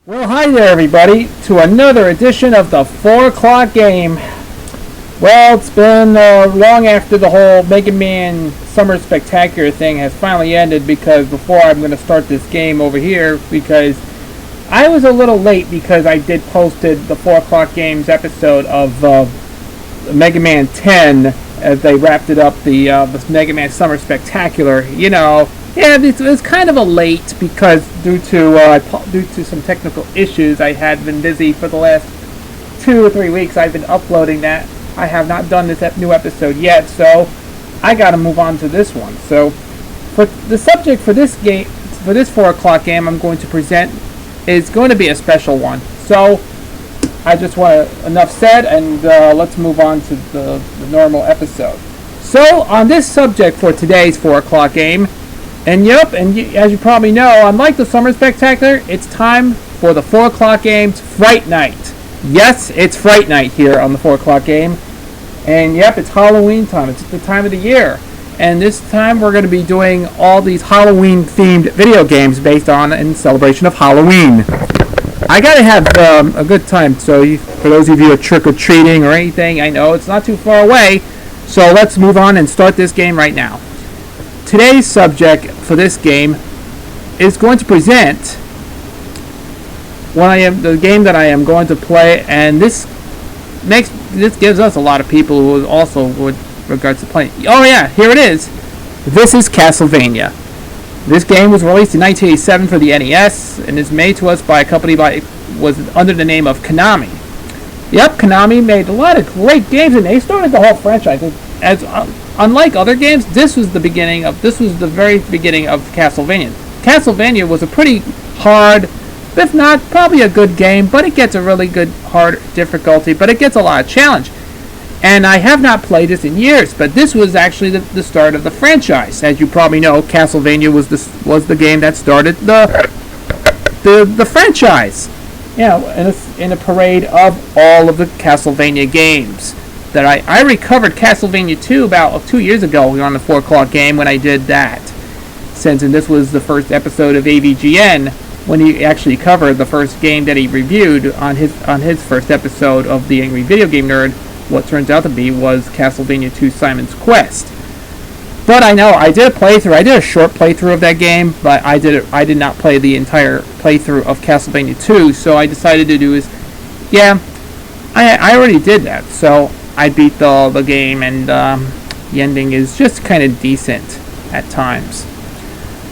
Well, hi there, everybody, to another edition of the 4 o'clock game. Well, it's been long after the whole Mega Man Summer Spectacular thing has finally ended, because before I'm going to start this game over here, because I was a little late because I did posted the 4 o'clock games episode of Mega Man 10 as they wrapped it up, the Mega Man Summer Spectacular. You know, yeah, it was kind of a late because due to some technical issues, I had been busy for the last 2 or 3 weeks. I've been uploading that. I have not done this new episode yet, so I got to move on to this one. So, for the subject for this game, for this 4 o'clock game, I'm going to present is going to be a special one. So, I just want to, enough said, and let's move on to the normal episode. So, on this subject for today's 4 o'clock game. And as you probably know, unlike the Summer Spectacular, it's time for the 4 o'clock game's Fright Night. Yes, it's Fright Night here on the 4 o'clock game. And yep, it's Halloween time. It's the time of the year. And this time we're going to be doing all these Halloween-themed video games based on in celebration of Halloween. I got to have a good time. So for those of you who are trick-or-treating or anything, I know it's not too far away. So let's move on and start this game right now. Today's subject for this game is going to present the game that I am going to play, and this gives us a lot of people who also would regards to playing. Oh yeah, here it is. This is Castlevania. This game was released in 1987 for the NES and is made to us by a company was under the name of Konami. Yep, Konami made a lot of great games, and they started the whole franchise. Unlike other games, this was the very beginning of Castlevania. Castlevania was a pretty hard, if not probably a good game, but it gets a really good hard difficulty, but it gets a lot of challenge. And I have not played this in years, but this was actually the start of the franchise. As you probably know, Castlevania was the game that started the franchise. You know, in a parade of all of the Castlevania games. That I recovered Castlevania 2 about 2 years ago. We were on the 4 o'clock game when I did that. And this was the first episode of AVGN when he actually covered the first game that he reviewed on his first episode of the Angry Video Game Nerd. What turns out to be was Castlevania 2 Simon's Quest. But I know I did a playthrough. I did a short playthrough of that game, but I did not play the entire playthrough of Castlevania 2. So I decided to do I already did that. So I beat the game, and the ending is just kind of decent at times.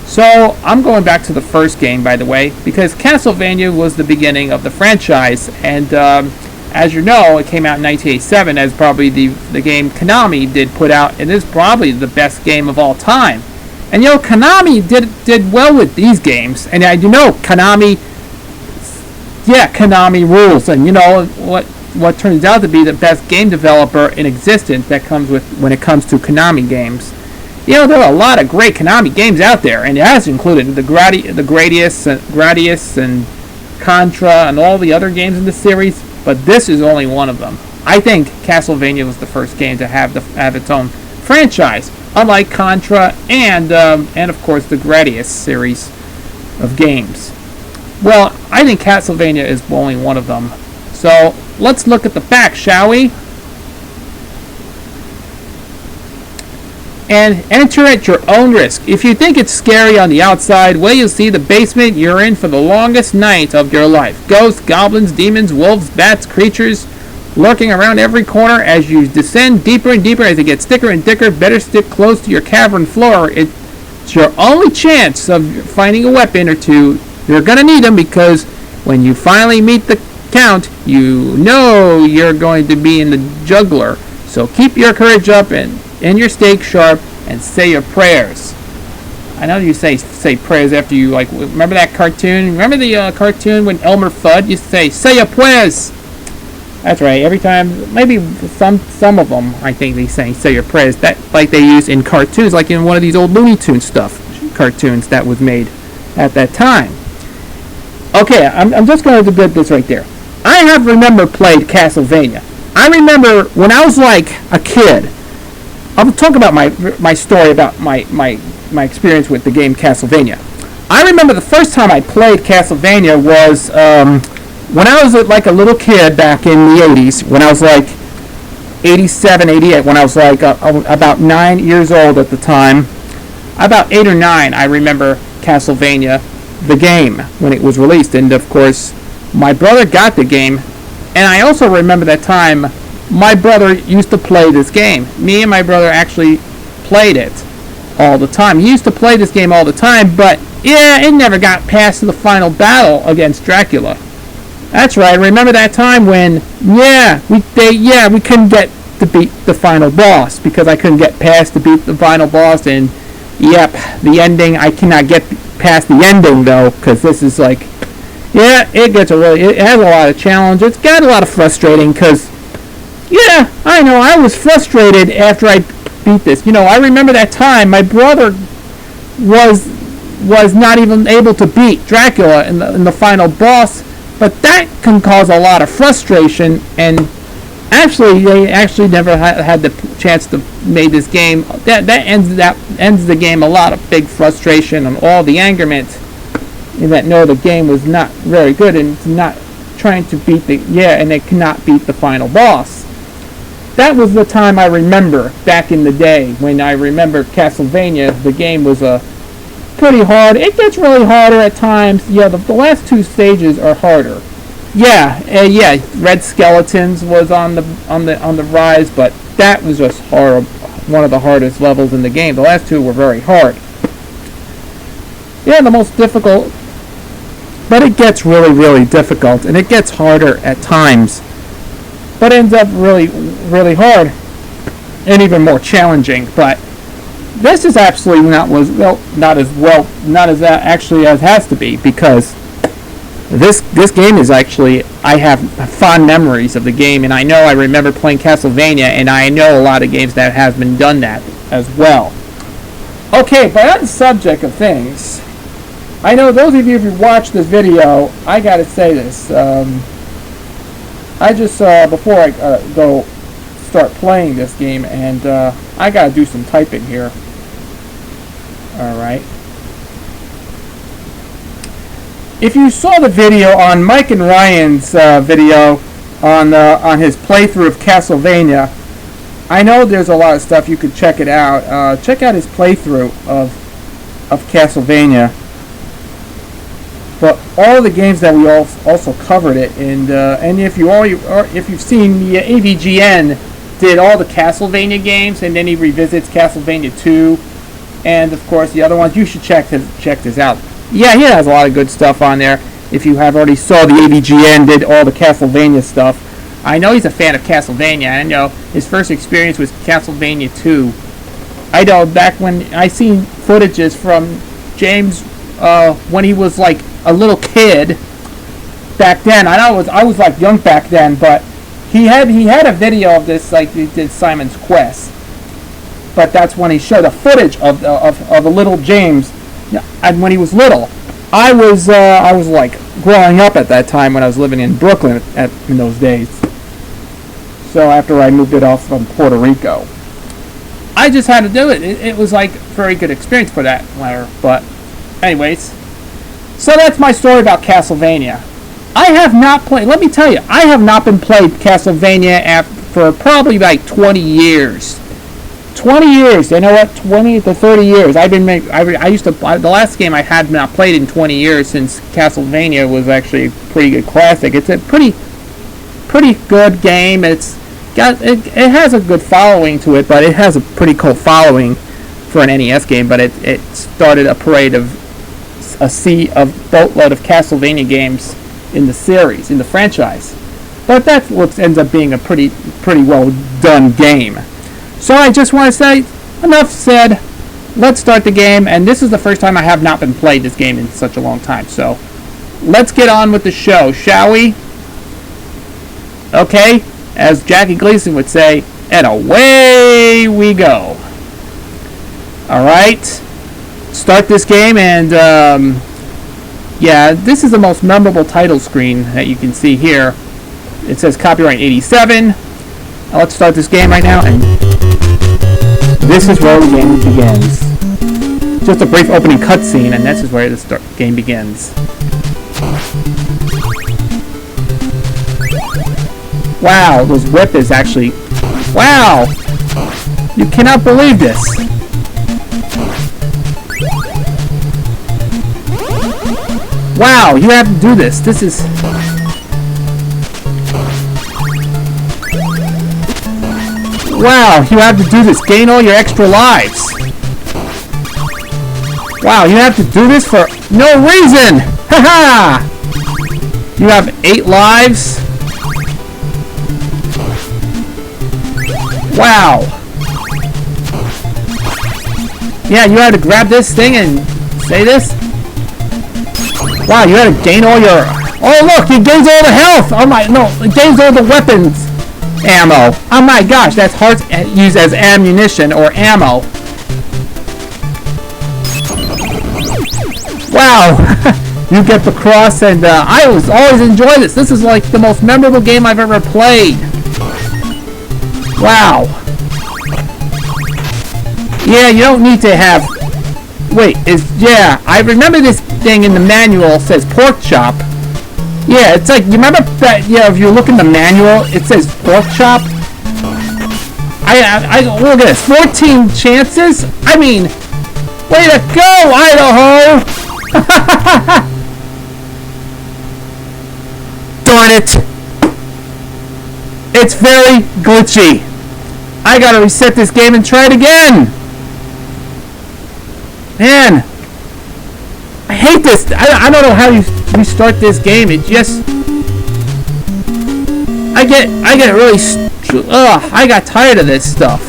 So I'm going back to the first game, by the way, because Castlevania was the beginning of the franchise, and as you know, it came out in 1987 as probably the game Konami did put out, and is probably the best game of all time. And you know, Konami did well with these games, and I do know Konami rules, and you know what turns out to be the best game developer in existence that comes with when it comes to Konami games. You know, there are a lot of great Konami games out there, and it has included the Gradius and Contra and all the other games in the series, but this is only one of them. I think Castlevania was the first game to have its own franchise, unlike Contra and of course the Gradius series of games. Well, I think Castlevania is only one of them. So let's look at the facts, shall we? And enter at your own risk. If you think it's scary on the outside, well, you'll see the basement you're in for the longest night of your life. Ghosts, goblins, demons, wolves, bats, creatures lurking around every corner as you descend deeper and deeper as it gets thicker and thicker. Better stick close to your cavern floor. It's your only chance of finding a weapon or two. You're going to need them, because when you finally meet the count, you know you're going to be in the juggler. So keep your courage up and your stake sharp and say your prayers. I know you say prayers after you, like, remember that cartoon? Remember the cartoon when Elmer Fudd used to say your prayers? That's right. Every time, maybe some of them, I think they say your prayers. That like they use in cartoons, like in one of these old Looney Tunes cartoons that was made at that time. Okay, I'm just going to get this right there. I have played Castlevania. I remember when I was like a kid. I'll talk about my story about my experience with the game Castlevania. I remember the first time I played Castlevania was when I was like a little kid back in the 80s, when I was like 87, 88, when I was like about 9 years old at the time. About 8 or 9, I remember Castlevania, the game, when it was released. And of course, my brother got the game. And I also remember that time my brother used to play this game. Me and my brother actually played it all the time. He used to play this game all the time, but yeah, it never got past the final battle against Dracula. That's right. Remember that time when we couldn't get to beat the final boss because I couldn't get past to beat the final boss, and yep, the ending, I cannot get past the ending though, because this is like, yeah, it has a lot of challenge. It's got a lot of frustrating because, yeah, I know, I was frustrated after I beat this. You know, I remember that time my brother was not even able to beat Dracula in the final boss, but that can cause a lot of frustration, and they actually never had the chance to make this game. That ends the game. A lot of big frustration and all the angerment in that the game was not very good and it's not trying to beat and they cannot beat the final boss. That was the time I remember back in the day when I remember Castlevania. The game was pretty hard. It gets really harder at times. Yeah, the last 2 stages are harder. Yeah, Red Skeletons was on the rise, but that was just horrible. One of the hardest levels in the game. The last 2 were very hard. Yeah, the most difficult, but it gets really, really difficult, and it gets harder at times, but ends up really, really hard, and even more challenging. But this is absolutely not as actually as has to be, because this game is actually, I have fond memories of the game, and I remember playing Castlevania, and I know a lot of games that have been done that as well. Okay, but on the subject of things, I know those of you who watched this video, I gotta say this. I just before I go start playing this game, and I gotta do some typing here. Alright. If you saw the video on Mike and Ryan's video on his playthrough of Castlevania, I know there's a lot of stuff you could check it out. Check out his playthrough of Castlevania. But all the games that we also covered it, and if you've seen the AVGN did all the Castlevania games, and then he revisits Castlevania 2, and of course the other ones, you should check this out. Yeah, he has a lot of good stuff on there. If you have already saw the AVGN did all the Castlevania stuff, I know he's a fan of Castlevania. I know his first experience was Castlevania 2. I know back when I seen footages from James when he was like a little kid back then. I know I was like young back then, but he had a video of this, like he did Simon's Quest. But that's when he showed a footage of a little James. And when he was little, I was like growing up at that time when I was living in Brooklyn in those days. So after I moved it off from Puerto Rico, I just had to do it. It was like a very good experience for that matter. But anyways, so that's my story about Castlevania. I have not played. Let me tell you, I have not been played Castlevania for probably like 20 years. 20 years, you know what? 20 to 30 years. I used to. The last game I had not played in 20 years, since Castlevania was actually a pretty good classic. It's a pretty good game. It has a good following to it, but it has a pretty cold following for an NES game. But it started a parade of boatload of Castlevania games in the series, in the franchise. But that ends up being a pretty well done game. So I just want to say, enough said. Let's start the game, and this is the first time I have not been played this game in such a long time. So let's get on with the show, shall we? Okay, as Jackie Gleason would say, and away we go. Alright, start this game, and yeah, this is the most memorable title screen that you can see here. It says copyright 87. Now let's start this game right now, and this is where the game begins. just a brief opening cutscene, and this is where the game begins. Wow, those whip is actually... Wow! You cannot believe this! Wow, you have to do this. This is... Wow, you have to do this. Gain all your extra lives. Wow, you have to do this for no reason! Haha! You have 8 lives. Wow. Yeah, you had to grab this thing and say this. Wow, you had to gain all your... Oh, look, he gains all the health! Oh my... No, it gains all the weapons ammo. Oh my gosh, that's hard to use as ammunition or ammo. Wow. You get the cross, and I always enjoy this. This is like the most memorable game I've ever played. Wow. Yeah, you don't need to have... Wait, yeah, I remember this thing in the manual says pork chop. Yeah, it's like, you remember that, yeah, if you look in the manual, it says pork chop? Look at this, 14 chances? I mean, way to go, Idaho! Darn it! It's very glitchy. I gotta reset this game and try it again! Man! I hate this! I don't know how you restart this game. It just... I get really... Ugh, I got tired of this stuff.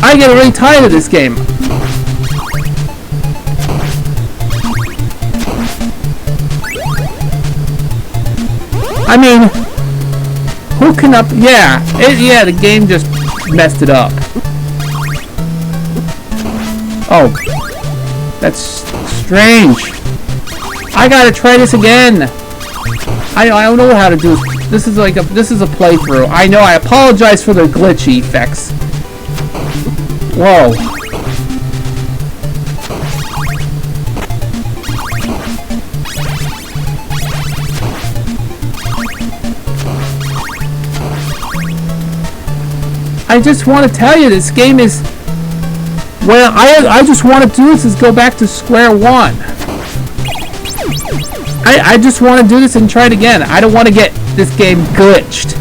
I get really tired of this game. I mean... Who can up... Yeah, yeah, the game just messed it up. Oh, that's strange. I gotta try this again. I don't know how to do this. This is a playthrough. I know. I apologize for the glitchy effects. Whoa. I just want to tell you, this game is... Well, I just want to do this is go back to square one. I just want to do this and try it again. I don't want to get this game glitched.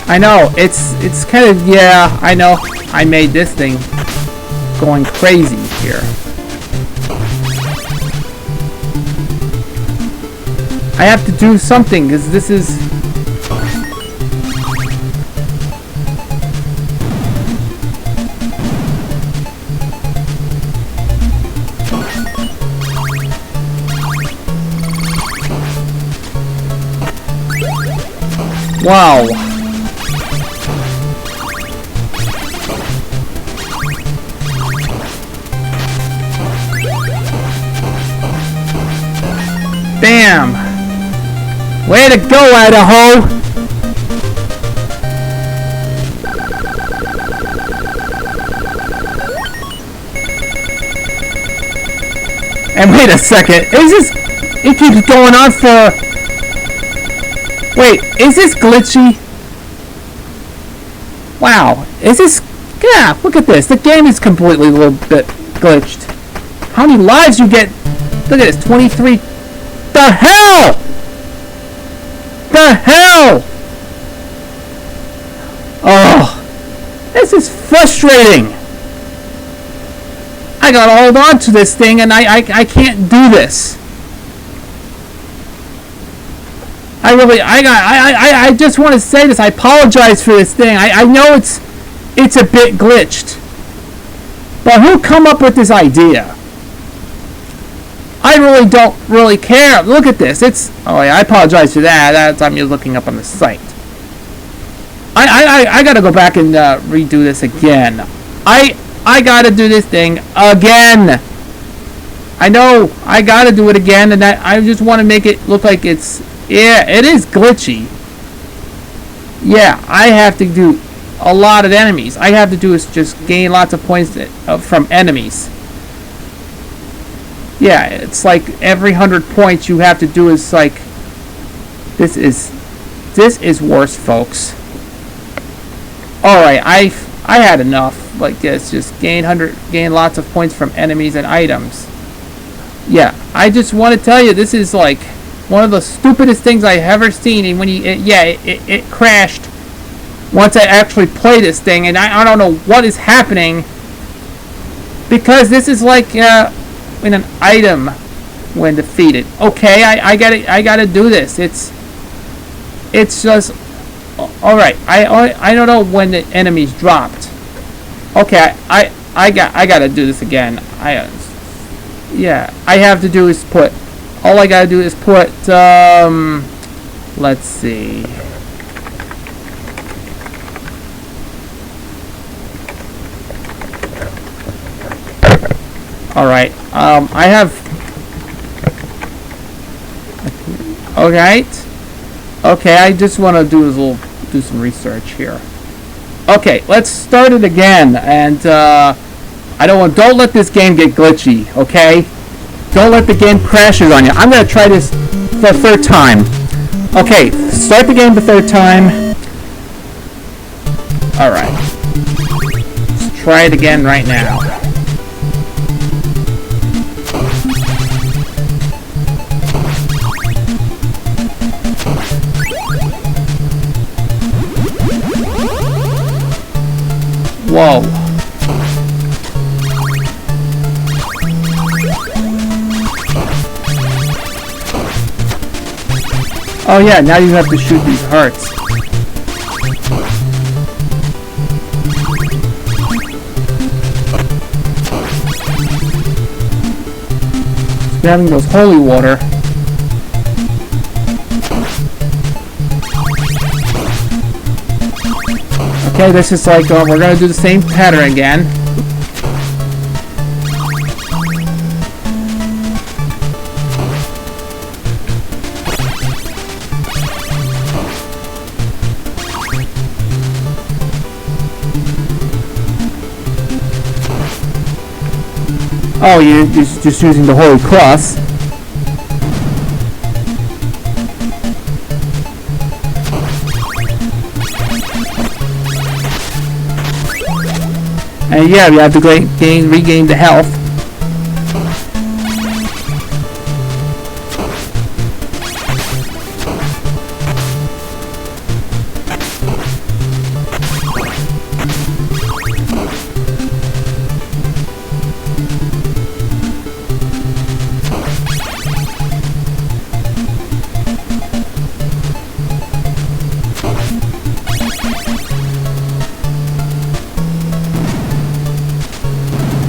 I know, it's kind of, yeah, I know, I made this thing going crazy here. I have to do something, because this is... Wow. Bam! Way to go, Idaho! And wait a second, is this... It keeps going on for... Wait, is this glitchy? Wow, is this... Yeah, look at this, the game is completely a little bit glitched. How many lives you get? Look at this, 23... The hell! The hell! Oh, this is frustrating. I gotta hold on to this thing, and I can't do this. I just want to say this. I apologize for this thing. I know it's a bit glitched, but who come up with this idea? I really don't really care. Look at this. It's... Oh, yeah, I apologize for that. That's I'm looking up on the site. I gotta go back and redo this again. I gotta do this thing again. I know. I gotta do it again, and I just want to make it look like it's... Yeah, it is glitchy. Yeah, I have to do a lot of enemies. I have to do is just gain lots of points from enemies. Yeah, it's like every 100 points you have to do is like... This is worse, folks. Alright, I had enough like this. Just gain lots of points from enemies and items. Yeah, I just want to tell you, this is like one of the stupidest things I've ever seen. And when it crashed once I actually play this thing, and I don't know what is happening, because this is like in an item when defeated. Okay, I gotta do this. It's just all right. I don't know when the enemies dropped. Okay, I gotta do this again. Yeah, I have to do is put. All I gotta do is put. Let's see. All right. I have. All right. Okay, I just want to do some research here. Okay, let's start it again, and don't let this game get glitchy, okay? Don't let the game crashes on you. I'm gonna try this for the third time. Okay, start the game the third time. All right, let's try it again right now. Whoa. Oh yeah, now you have to shoot these hearts. Grabbing those holy water. Okay, this is like, we're gonna do the same pattern again. Oh, you're just using the Holy Cross. And yeah, you have to regain the health.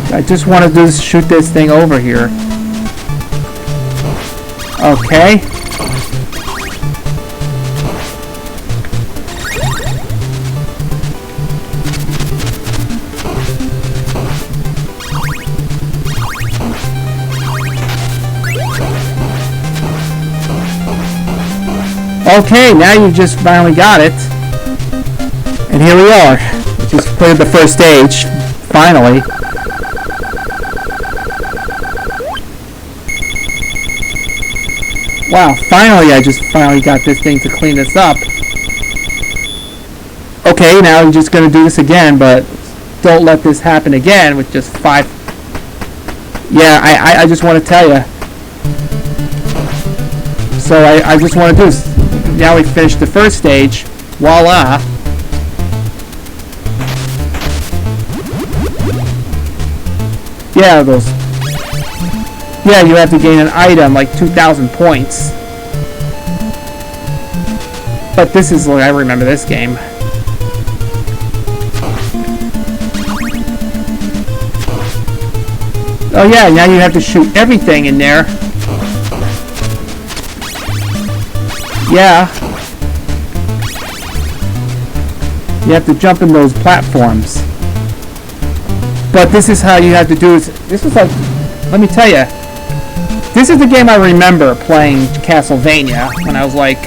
I just want to shoot this thing over here. Okay. Okay, now you just finally got it. And here we are. Just cleared the first stage. Finally. Wow, finally I just got this thing to clean this up. Okay, now I'm just going to do this again, but don't let this happen again with just 5. Yeah, I just want to tell you. So I just want to do this. Now we finished the first stage. Voila. Yeah, those. Yeah, you have to gain an item, like 2,000 points. But this is like, I remember this game. Oh yeah, now you have to shoot everything in there. Yeah. You have to jump in those platforms. But this is how you have to do it. This is like, let me tell you, this is the game I remember playing Castlevania when I was like,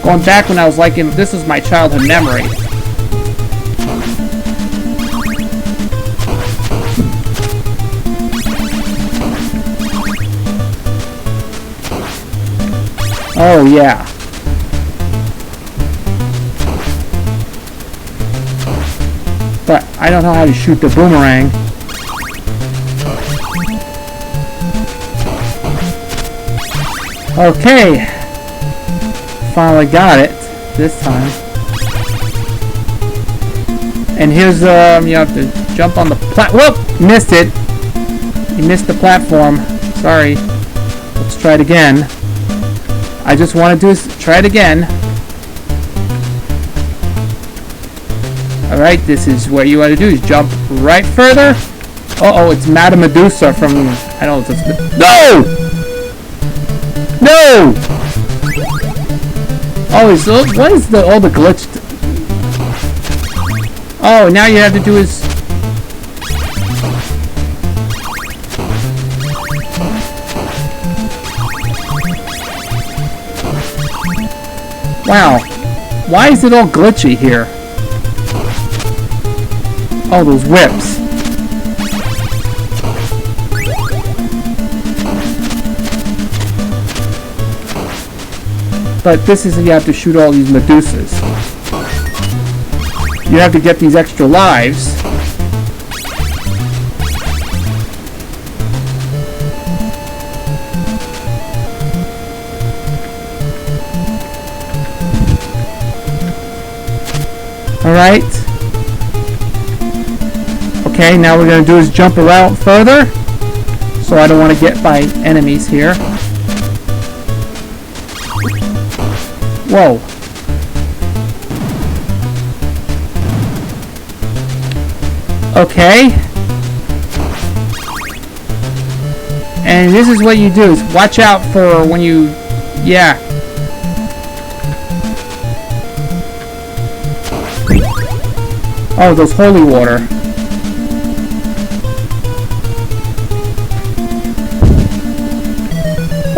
going back when I was like, this is my childhood memory. Oh yeah. But I don't know how to shoot the boomerang. Okay. Finally got it this time. And here's you have to jump on the whoop! Missed it. You missed the platform. Sorry. Let's try it again. I just want to do is try it again. Alright, this is what you want to do is jump right further. Uh-oh, it's Madame Medusa from, I don't know, it's no! No! Oh, what is all the glitch? Oh, now you have to do is... Wow. Why is it all glitchy here? Oh, those whips. But this is, you have to shoot all these Medusas. You have to get these extra lives. Alright. Okay, now we're going to do is jump around further. So I don't want to get by enemies here. Whoa. Okay. And this is what you do, is watch out for when you... Yeah. Oh, those holy water.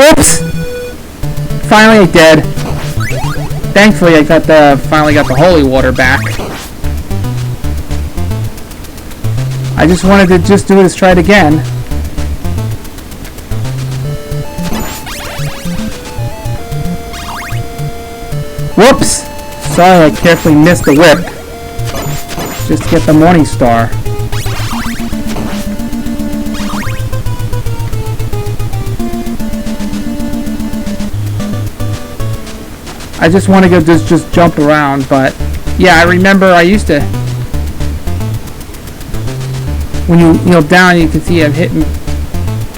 Oops! Finally dead. Thankfully, I finally got the holy water back. I just wanted to just do this, try it again. Whoops! Sorry, I carefully missed the whip. Just to get the Morning Star. I just want to go just jump around, but yeah, I remember I used to. When you kneel down, you can see I'm hitting.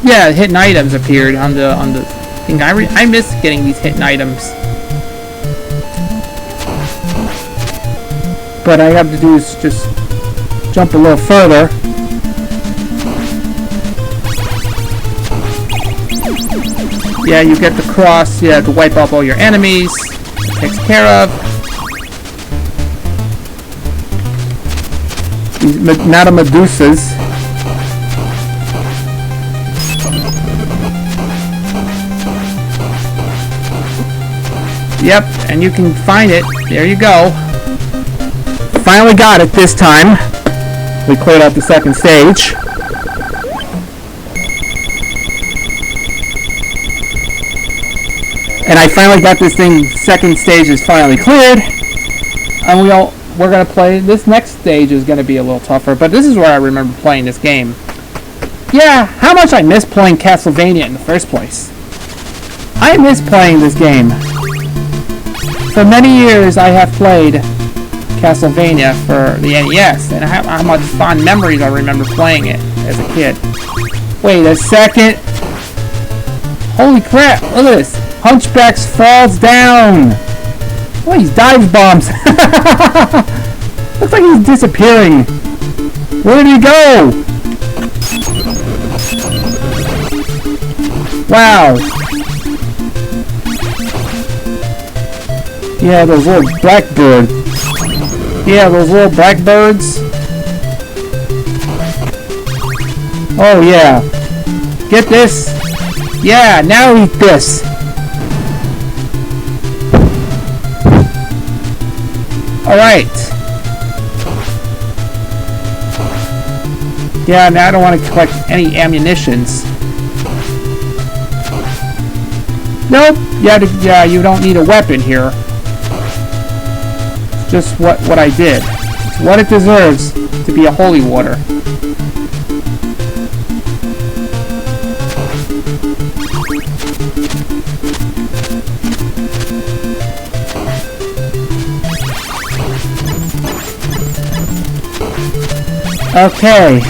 Yeah, hidden items appeared on the thing. I miss getting these hidden items. But I have to do is just jump a little further. Yeah, you get the cross. You have to wipe up all your enemies. Takes care of. These Madame Medusas. Yep, and you can find it. There you go. Finally got it this time. We cleared out the second stage. And I finally got this thing, second stage is finally cleared. And we're gonna play, this next stage is gonna be a little tougher, but this is where I remember playing this game. Yeah, how much I miss playing Castlevania in the first place. I miss playing this game. For many years I have played Castlevania for the NES, and how much fond memories I remember playing it as a kid. Wait a second. Holy crap, look at this. Hunchback falls down. Oh, he's dive bombs. Looks like he's disappearing. Where did he go? Wow. Yeah, those little blackbirds. Yeah, those little blackbirds. Oh yeah. Get this. Yeah, now eat this. Alright. Yeah, now I don't want to collect any ammunitions. Nope. Yeah, you don't need a weapon here. It's just what I did. It's what it deserves to be a holy water. Okay.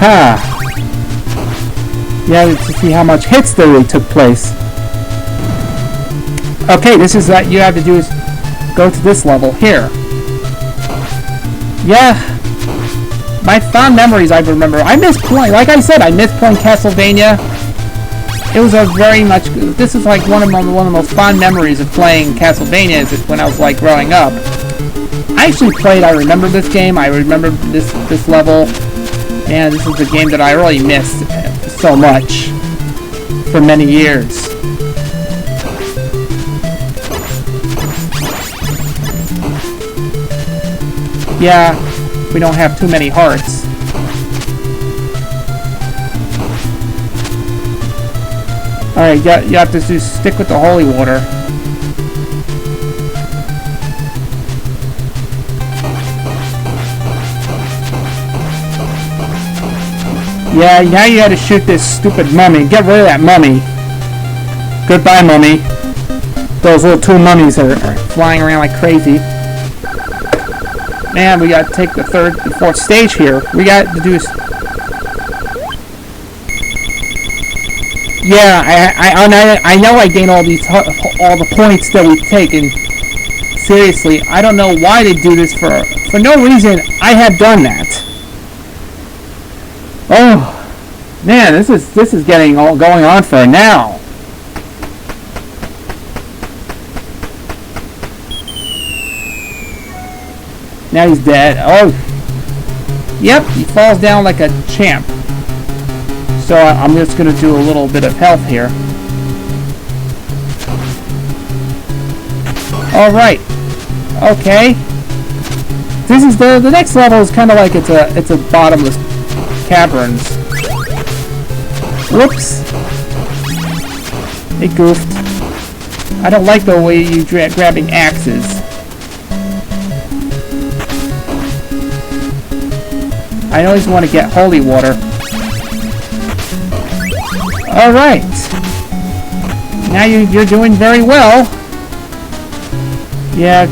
Ha. Yeah, to see how much hits there really took place. Okay, this is what you have to do is go to this level here. Yeah. My fond memories, I remember. I miss playing, like I said, I miss playing Castlevania. It was a very much. This is like one of the most fond memories of playing Castlevania. Is when I was like growing up. I actually played. I remember this game. I remember this level. And this is the game that I really missed so much for many years. Yeah, we don't have too many hearts. Alright, you have to just stick with the holy water. Yeah, now you gotta shoot this stupid mummy. Get rid of that mummy. Goodbye, mummy. Those little two mummies are flying around like crazy. Man, we gotta take the third and fourth stage here. We got to do... Yeah, I know I gain all the points that we've taken. Seriously, I don't know why they do this for no reason. I have done that. Oh man, this is getting all going on for now. Now he's dead. Oh, yep, he falls down like a champ. So I'm just going to do a little bit of health here. Alright. Okay. This is the next level is kind of like it's a bottomless caverns. Whoops. They goofed. I don't like the way you grabbing axes. I always want to get holy water. Alright. Now you're doing very well. Yeah,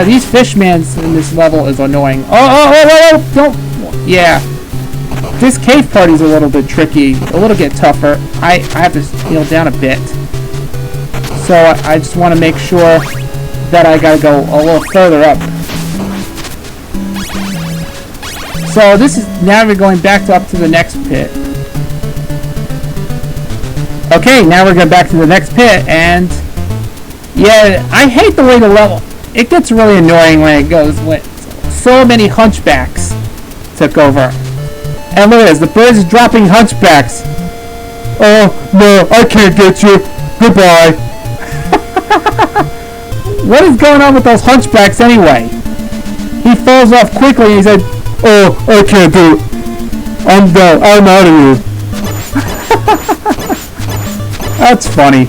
these fishmans in this level is annoying. Oh, don't. Yeah. This cave party's a little bit tricky, a little bit tougher. I have to heal down a bit. So I just want to make sure that I gotta go a little further up. So this is, now we're going back up to the next pit. Okay, now we're going back to the next pit, and yeah, I hate the way the level, it gets really annoying when it goes, when so many hunchbacks took over. And look at this, the birds is dropping hunchbacks. Oh, no, I can't get you. Goodbye. What is going on with those hunchbacks anyway? He falls off quickly and he said, oh, I can't do it. I'm done. I'm out of here. That's funny.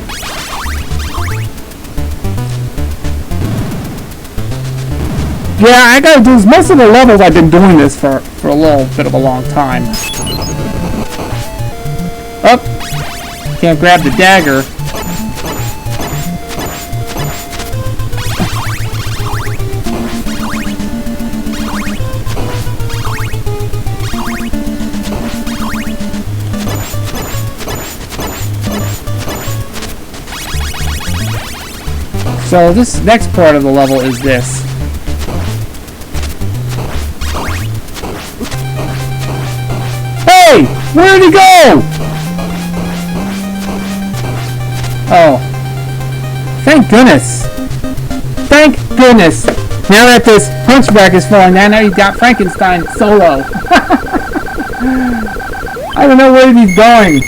Yeah, I gotta do this. Most of the levels I've been doing this for a little bit of a long time. Oh, can't grab the dagger. So this next part of the level is this. Hey! Where'd he go? Oh. Thank goodness. Thank goodness. Now that this hunchback is falling down, now you've got Frankenstein solo. I don't know where he's going.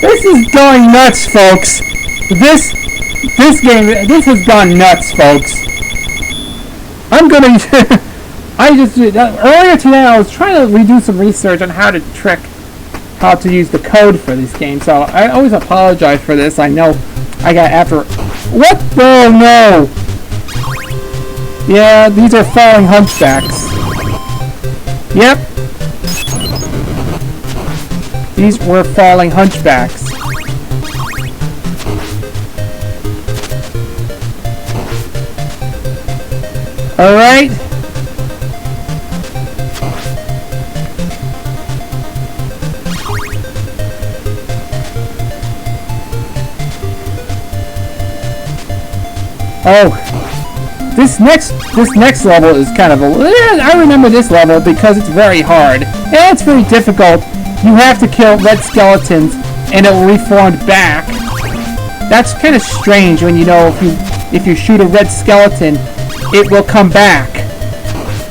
This is going nuts, folks. This has gone nuts, folks. I'm gonna... earlier today I was trying to redo some research on how to use the code for this game, so I always apologize for this. I know I got after... What? Oh no! Yeah, these are falling hunchbacks. Yep. These were falling hunchbacks. Alright. Oh, this next level is kind of I remember this level because it's very hard. And it's very difficult. You have to kill red skeletons and it will reform back. That's kind of strange when you know if you shoot a red skeleton, it will come back.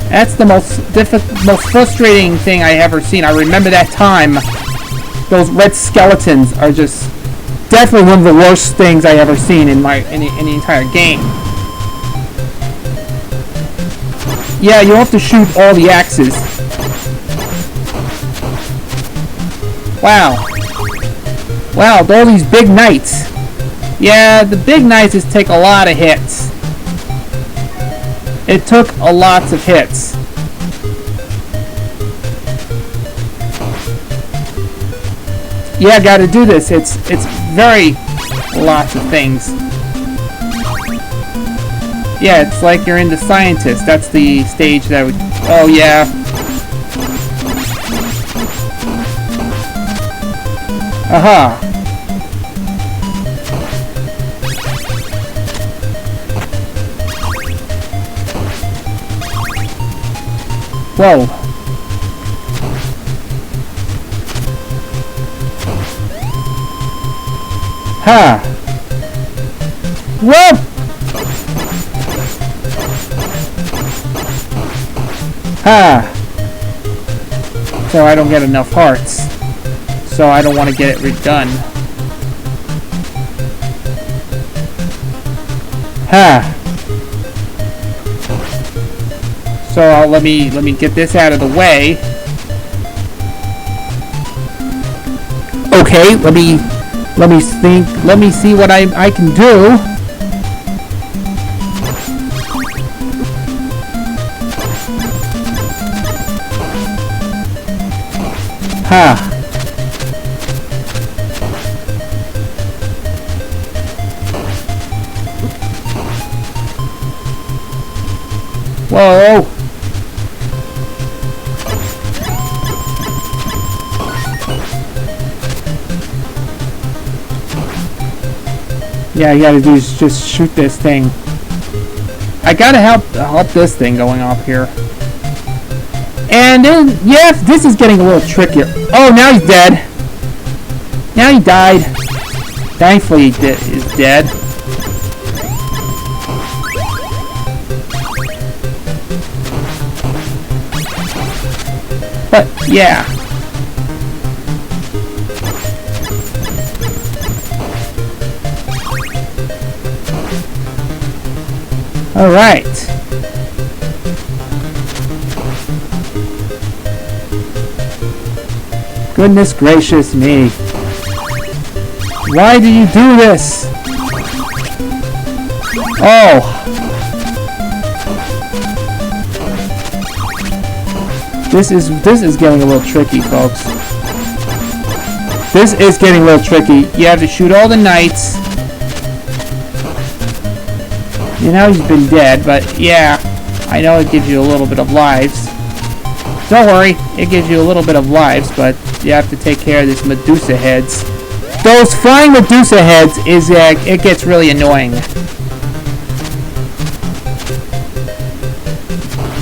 That's the most frustrating thing I ever seen. I remember that time. Those red skeletons are just definitely one of the worst things I ever seen in the entire game. Yeah, you have to shoot all the axes. Wow. Wow, all these big knights. Yeah, the big knights just take a lot of hits. It took a lot of hits. Yeah, I gotta do this. It's very lots of things. Yeah, it's like you're into scientist. That's the stage that would... Oh, yeah. Aha. Whoa. Ha! Whoa! Ha! So I don't get enough hearts. So I don't want to get it redone. Ha! So let me get this out of the way. Okay, let me think. Let me see what I can do. Ha. Whoa. Yeah, you gotta do is just shoot this thing. I gotta help this thing going off here. And then, yeah, this is getting a little trickier. Oh, now he's dead. Now he died. Thankfully, he is dead. But, yeah. Alright. Goodness gracious me. Why do you do this? Oh. This is getting a little tricky, folks. This is getting a little tricky. You have to shoot all the knights. You know he's been dead, but yeah, I know it gives you a little bit of lives. Don't worry, it gives you a little bit of lives, but you have to take care of these Medusa heads. Those flying Medusa heads is it gets really annoying.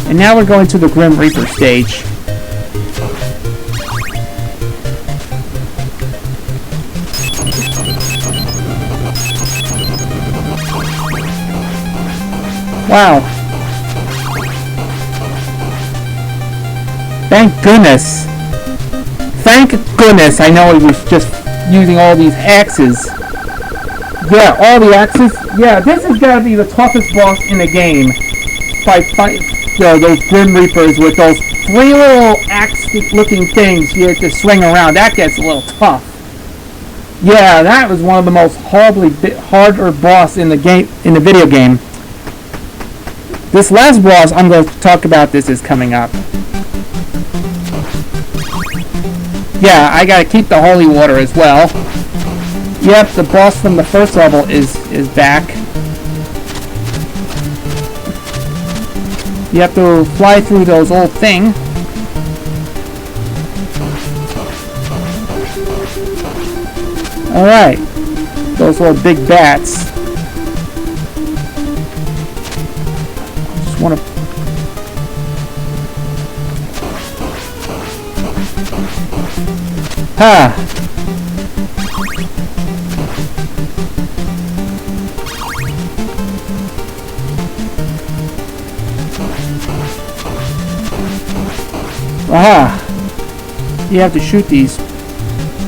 And now we're going to the Grim Reaper stage. Wow. Thank goodness. Thank goodness I know he was just using all these axes. Yeah, all the axes. Yeah, this has got to be the toughest boss in the game. Those Grim Reapers with those 3 little axe-looking things you have to swing around. That gets a little tough. Yeah, that was one of the most harder boss in the game, in the video game. This last boss I'm going to talk about this is coming up. Yeah, I gotta keep the holy water as well. Yep, the boss from the first level is back. You have to fly through those old things. Alright. Those little big bats. Just wanna... Ha! Aha! You have to shoot these.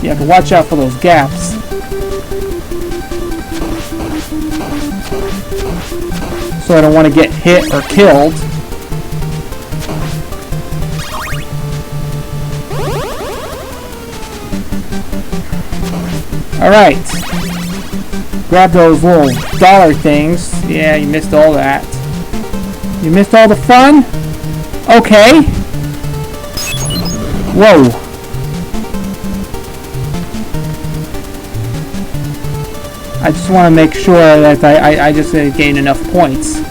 You have to watch out for those gaps. So I don't want to get hit or killed. Alright. Grab those little dollar things. Yeah, you missed all that. You missed all the fun? Okay. Whoa. I just want to make sure that I just gain enough points.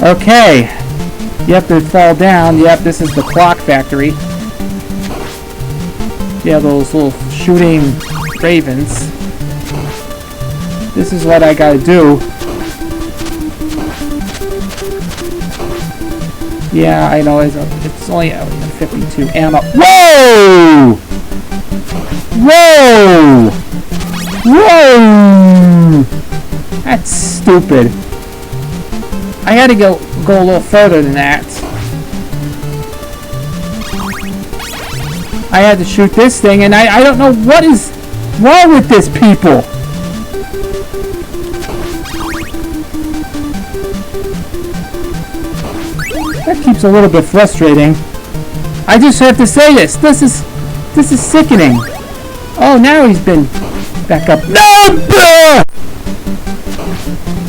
Okay, you have to fall down. Yep, this is the clock factory. Yeah, those little shooting ravens. This is what I gotta do. Yeah, I know, it's only 52 ammo. Whoa! Whoa! Whoa! That's stupid. I had to go a little further than that. I had to shoot this thing, and I don't know what is wrong with this people. That keeps a little bit frustrating. I just have to say this. This is sickening. Oh, now he's been back up. No!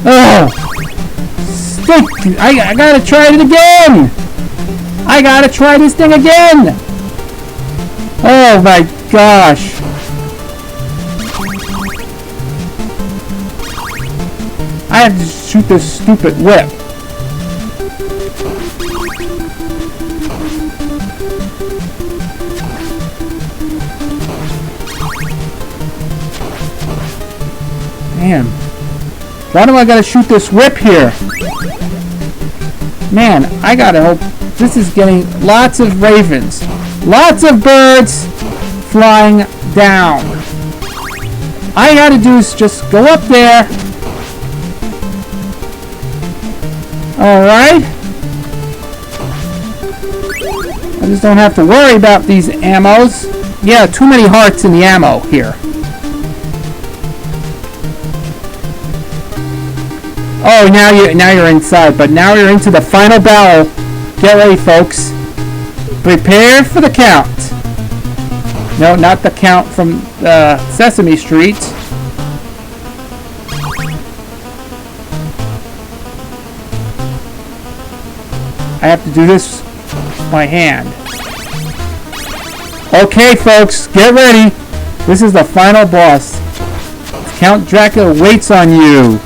Oh! I gotta try it again! I gotta try this thing again! Oh my gosh! I have to shoot this stupid whip. Man, why do I gotta shoot this whip here? Man, I gotta hope this is getting lots of ravens. Lots of birds flying down. All I gotta do is just go up there. Alright. I just don't have to worry about these ammos. Yeah, too many hearts in the ammo here. Oh, now you're inside, but now you're into the final battle. Get ready, folks. Prepare for the count. No, not the count from Sesame Street. I have to do this with my hand. Okay, folks, get ready. This is the final boss. Count Dracula waits on you.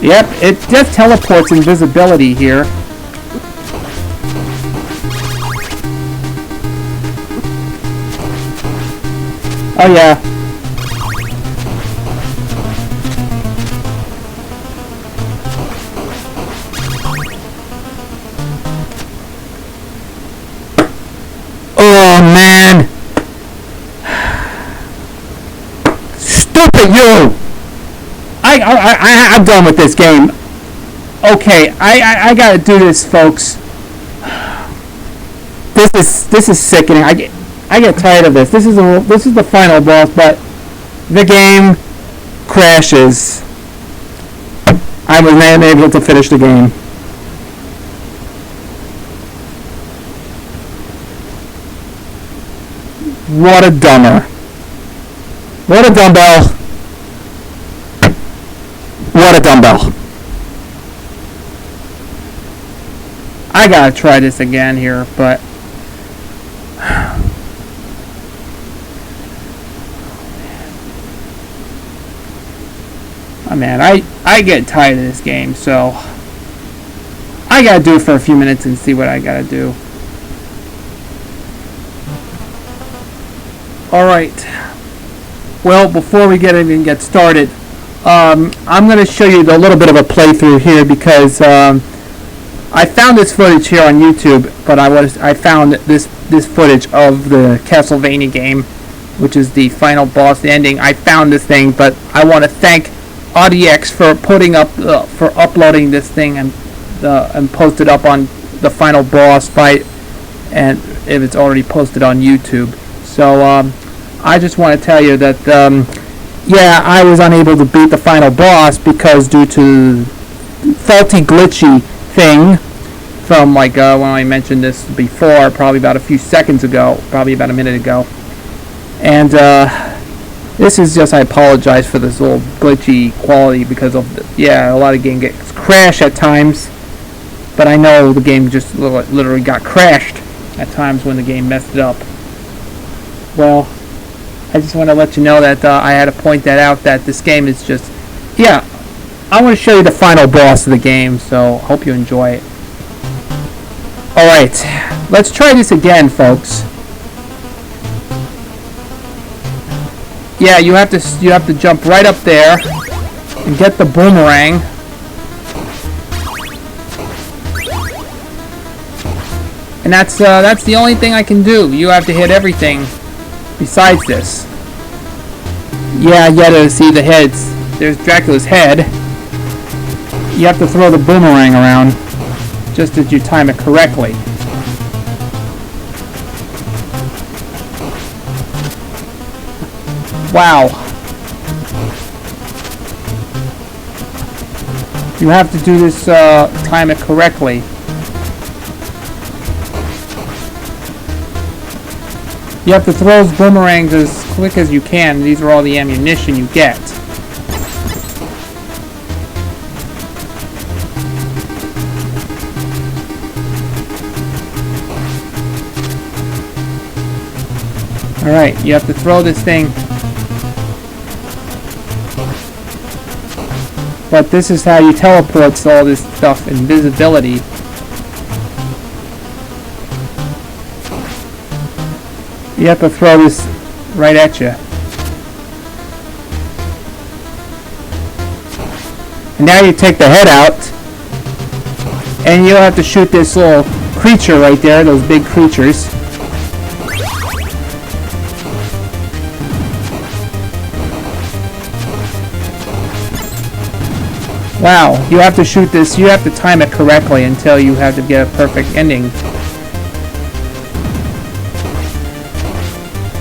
Yep, it just teleports invisibility here. Oh yeah. Stupid you! I'm done with this game. Okay, I gotta do this, folks. This is sickening. I get tired of this. This is the final boss, but the game crashes. I was not able to finish the game. What a dumber. What a dumbbell. What a dumbbell. I gotta try this again here, but oh man, I get tired of this game, so I gotta do it for a few minutes and see what I gotta do. Alright, well, before we even get started, I'm going to show you a little bit of a playthrough here because I found this footage here on YouTube, but I found this footage of the Castlevania game, which is the final boss, the ending. I found this thing, but I want to thank RDX for uploading this thing and post it up on the final boss fight, and if it's already posted on YouTube. So I just want to tell you that yeah, I was unable to beat the final boss because due to faulty glitchy thing from like when I mentioned this before, probably about a few seconds ago, probably about a minute ago. And this is just, I apologize for this little glitchy quality because of a lot of game gets crash at times, but I know the game just literally got crashed at times when the game messed it up. Well, I just want to let you know that I had to point that out, that this game is just, yeah, I want to show you the final boss of the game, so hope you enjoy it. Alright, let's try this again, folks. Yeah, you have to jump right up there and get the boomerang. And that's the only thing I can do. You have to hit everything besides this. Yeah, you gotta see the heads. There's Dracula's head. You have to throw the boomerang around just as you time it correctly. Wow. You have to do this, time it correctly. You have to throw those boomerangs as quick as you can. These are all the ammunition you get. Alright, you have to throw this thing. But this is how you teleport all this stuff, invisibility. You have to throw this right at you. And now you take the head out, and you'll have to shoot this little creature right there, those big creatures. Wow, you have to shoot this, you have to time it correctly until you have to get a perfect ending.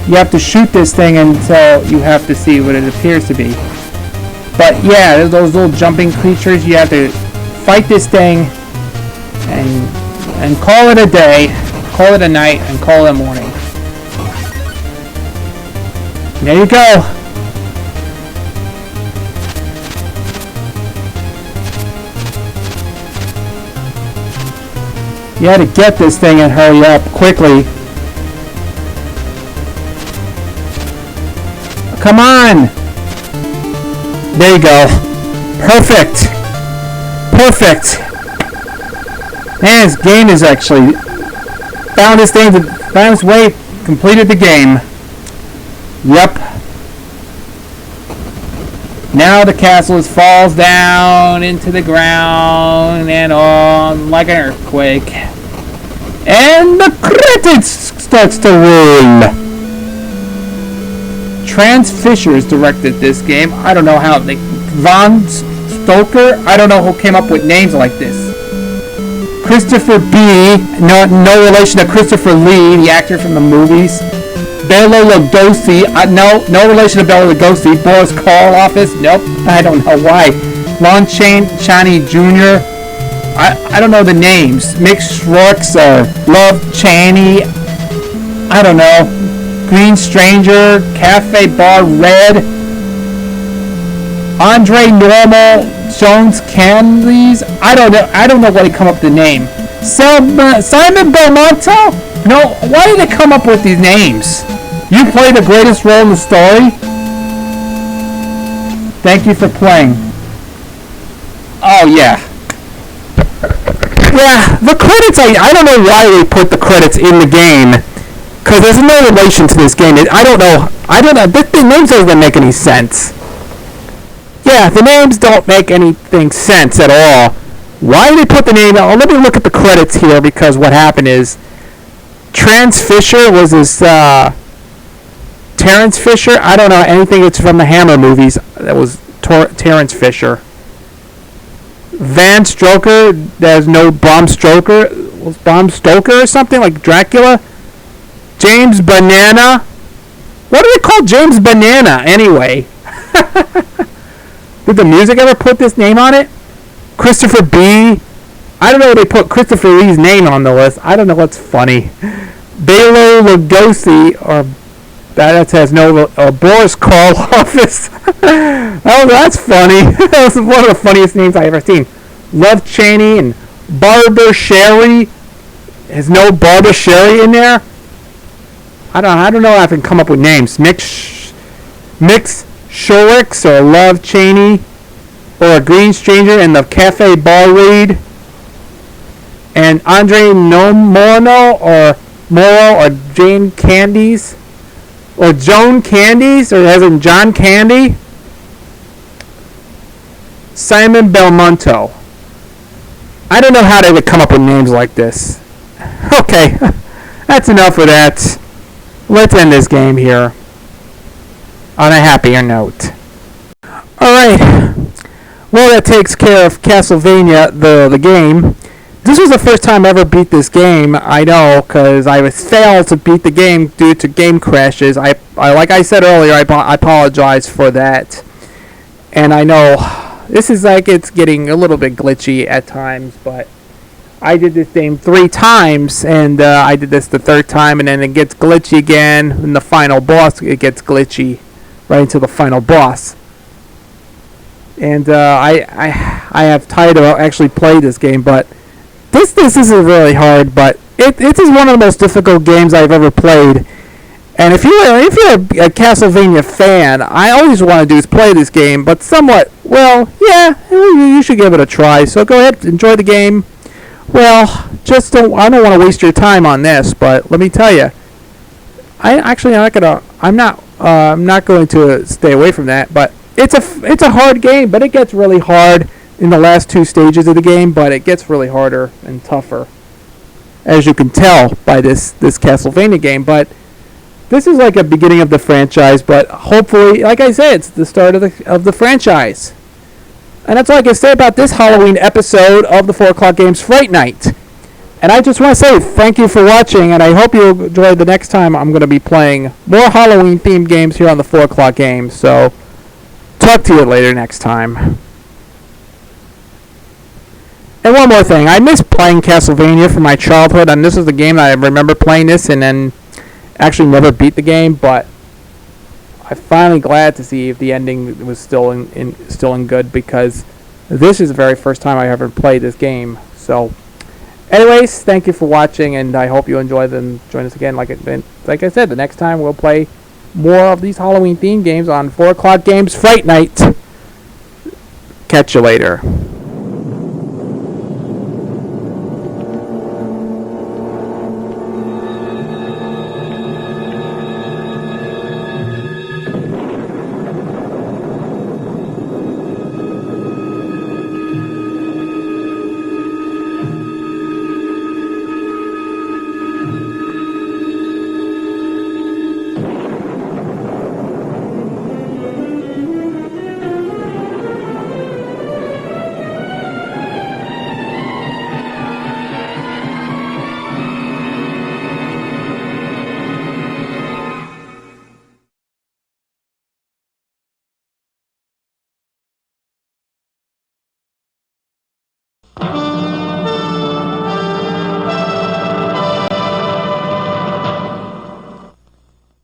You have to shoot this thing until you have to see what it appears to be. But yeah, those little jumping creatures, you have to fight this thing and call it a day, call it a night, and call it a morning. There you go. You had to get this thing and hurry up quickly. Come on! There you go. Perfect! Perfect! Man, this game is actually found its way, completed the game. Yep. Now the castle falls down into the ground and on like an earthquake. And the credits starts to roll. Trans Fishers directed this game. I don't know how they... Von Stoker? I don't know who came up with names like this. Christopher B. No relation to Christopher Lee, the actor from the movies. Bela Lugosi. No relation to Bela Lugosi. Boris Karloff. Nope. I don't know why. Lon Chaney Jr. I don't know the names. Mick Schwartz or Love Chaney. I don't know. Green Stranger, Cafe Bar Red, Andre Normal, Jones Candies. I don't know what he come up with the name. Simon Belmonto? No, why did they come up with these names? You play the greatest role in the story? Thank you for playing. Oh yeah. Yeah, the credits, I don't know why they put the credits in the game. Because there's no relation to this game. I don't know. The names doesn't make any sense. Yeah, the names don't make anything sense at all. Why did they put the name... Oh, let me look at the credits here, because what happened is... Trans Fisher was this... Terrence Fisher? I don't know anything. It's from the Hammer movies. That was Terrence Fisher. Van Stoker. There's no Bram Stoker. Was Bram Stoker or something? Like Dracula? James Banana? What do they call James Banana anyway? Did the music ever put this name on it? Christopher B. I don't know if they put Christopher Lee's name on the list. I don't know what's funny. Bela Lugosi, or that has no... Boris Karloff. Oh, that's funny. That was one of the funniest names I've ever seen. Love Chaney and Barbara Sherry. There's no Barbara Sherry in there? I don't know if I can come up with names. Mix Shorix or Love Chaney or a Green Stranger in the Cafe Bar Raid, and Andre Morno or Moro or Jane Candies or Joan Candies, or as in John Candy. Simon Belmonto. I don't know how they would come up with names like this. Okay, that's enough of that. Let's end this game here on a happier note. Alright, well, that takes care of Castlevania, the game. This was the first time I ever beat this game, I know, because I was failed to beat the game due to game crashes. I like I said earlier, I apologize for that. And I know this is like it's getting a little bit glitchy at times, but I did this game 3 times, and I did this the 3rd time, and then it gets glitchy again. In the final boss, it gets glitchy right into the final boss. And I have tried to actually play this game, but this isn't really hard. But it is one of the most difficult games I've ever played. And if you're a Castlevania fan, I always want to do is play this game. But somewhat, well, yeah, you should give it a try. So go ahead, enjoy the game. Well, I don't want to waste your time on this, but let me tell you, I'm not going to stay away from that. But it's a hard game, but it gets really hard in the last 2 stages of the game. But it gets really harder and tougher, as you can tell by this Castlevania game. But this is like a beginning of the franchise. But hopefully, like I said, it's the start of the franchise. And that's all I can say about this Halloween episode of the 4 o'clock games Fright Night. And I just want to say thank you for watching, and I hope you enjoy the next time I'm going to be playing more Halloween themed games here on the 4 o'clock games. So, talk to you later next time. And one more thing, I miss playing Castlevania from my childhood, and this is the game that I remember playing this and then actually never beat the game, but I'm finally glad to see if the ending was still in good, because this is the very first time I ever played this game. So, anyways, thank you for watching, and I hope you enjoyed and join us again. Like I said, the next time we'll play more of these Halloween themed games on 4 o'clock games Fright Night. Catch you later. Bye.